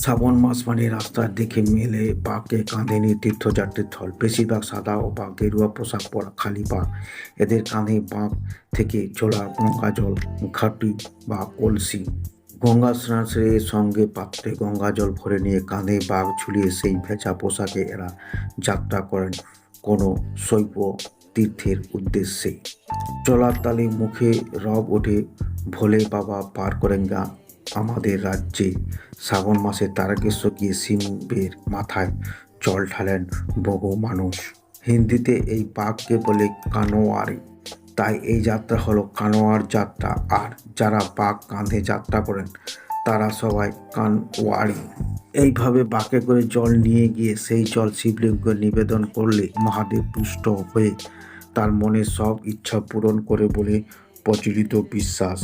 শ্রাবণ মাস মানে রাস্তার দিকে মেলে বাঁকে কাঁধে নিয়ে তীর্থযাত্রীর ঢল। বেশিরভাগ সাদা ও বা গেরুয়া পোশাক পরা, খালি পা। এদের কাঁধে বাঁক থেকে ঝোলা গঙ্গা জল, ঘাটি বা কলসি। গঙ্গা স্নান সেরে সঙ্গে পাত্রে গঙ্গা জল ভরে নিয়ে কাঁধে বাঘ ঝুলিয়ে সেই ভেজা পোশাকে এরা যাত্রা করেন কোনো শৈব তীর্থের উদ্দেশ্যে। চলার তালে মুখে রব ওঠে, ভোলে বাবা পার করেন গা আমাদের রাজ্যে। শ্রাবণ মাসে তারকেশ্বর গিয়ে শিবের মাথায় জল ঢালেন বহু মানুষ। হিন্দিতে এই বাঘকে বলে কানোয়ারি, তাই এই যাত্রা হলো কানোয়ার যাত্রা। আর যারা বাঘ কাঁধে যাত্রা করেন তারা সবাই কানওয়ারি। এইভাবে বাঁকে করে জল নিয়ে গিয়ে সেই জল শিবলিঙ্গে নিবেদন করলে মহাদেব তুষ্ট হয়ে তার মনের সব ইচ্ছা পূরণ করে বলে প্রচলিত বিশ্বাস।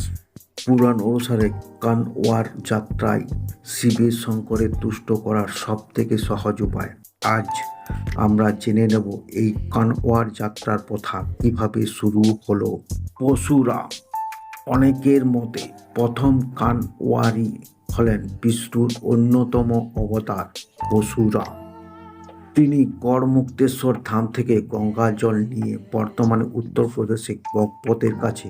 পুরাণ অনুসারে কানওয়ার যাত্রায় শিবের শঙ্করের তুষ্ট করার সব থেকে সহজ উপায়। আজ আমরা জেনে নেব এই কানওয়ার যাত্রার কথা কিভাবে শুরু হলো। পরশুরাম। অনেকের মতে প্রথম কানওয়ারি হলেন বিষ্ণুর অন্যতম অবতার পরশুরাম। তিনি গড়মুক্তেশ্বর ধাম থেকে গঙ্গা জল নিয়ে বর্তমানে উত্তরপ্রদেশে বকপতের কাছে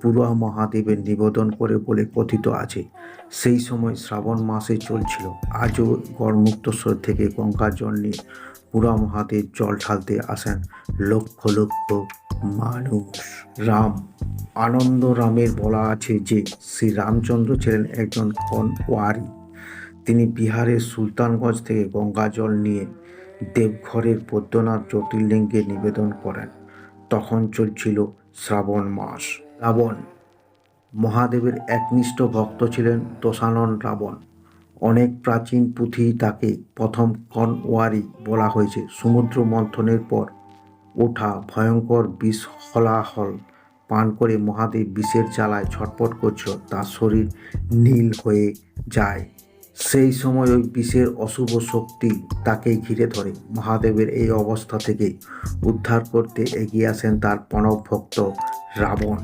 পুরা মহাদেবের নিবেদন করে বলে কথিত আছে। সেই সময় শ্রাবণ মাসে চলছিল। আজও গড়মুক্তেশ্বর থেকে গঙ্গা জল নিয়ে পুরা মহাদেব জল ঢালতে আসেন লক্ষ লক্ষ মানুষ। রাম। আনন্দ রামের বলা আছে যে শ্রী রামচন্দ্র ছিলেন একজন কনওয়ারি। তিনি বিহারের সুলতানগঞ্জ থেকে গঙ্গা জল নিয়ে দেবঘরের বৈদ্যনাথ জ্যোতির্লিঙ্গে নিবেদন করেন। তখন চলছিল শ্রাবণ মাস। রাবণ। মহাদেবের একনিষ্ঠ ভক্ত ছিলেন দশানন রাবণ। অনেক প্রাচীন পুঁথি তাকে প্রথম কনওয়ারি বলা হয়েছে। সমুদ্র মন্থনের পর ওঠা ভয়ঙ্কর বিষ হলাহল পান করে মহাদেব বিষের জ্বালায় ছটফট করছিল। তার শরীর নীল হয়ে যায়। সেই সময় ওই বিষের অশুভ শক্তি তাকে ঘিরে ধরে। মহাদেবের এই অবস্থা থেকে উদ্ধার করতে এগিয়ে আসেন তার প্রণব ভক্ত রাবণ।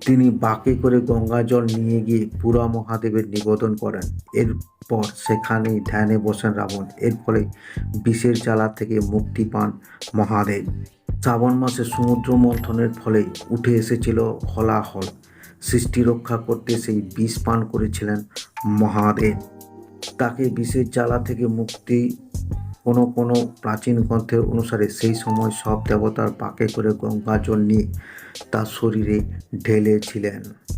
তিনি বাঁকে করে গঙ্গা জল নিয়ে গিয়ে পুরা মহাদেবের নিবেদন করেন। এরপর সেখানেই ধ্যানে বসেন রাবণ। এর ফলে বিষের জ্বালা থেকে মুক্তি পান মহাদেব। শ্রাবণ মাসে সমুদ্র মন্থনের ফলে উঠে এসেছিল হলাহল। সৃষ্টি রক্ষা করতে সেই বিষ পান করেছিলেন মহাদেব। তাকে বিষের জ্বালা থেকে মুক্তি। কোনো প্রাচীন গ্রন্থের অনুসারে সেই সময় সব দেবতার বাঁকে করে গঙ্গা জল নিয়ে তার শরীরে ঢেলেছিলেন।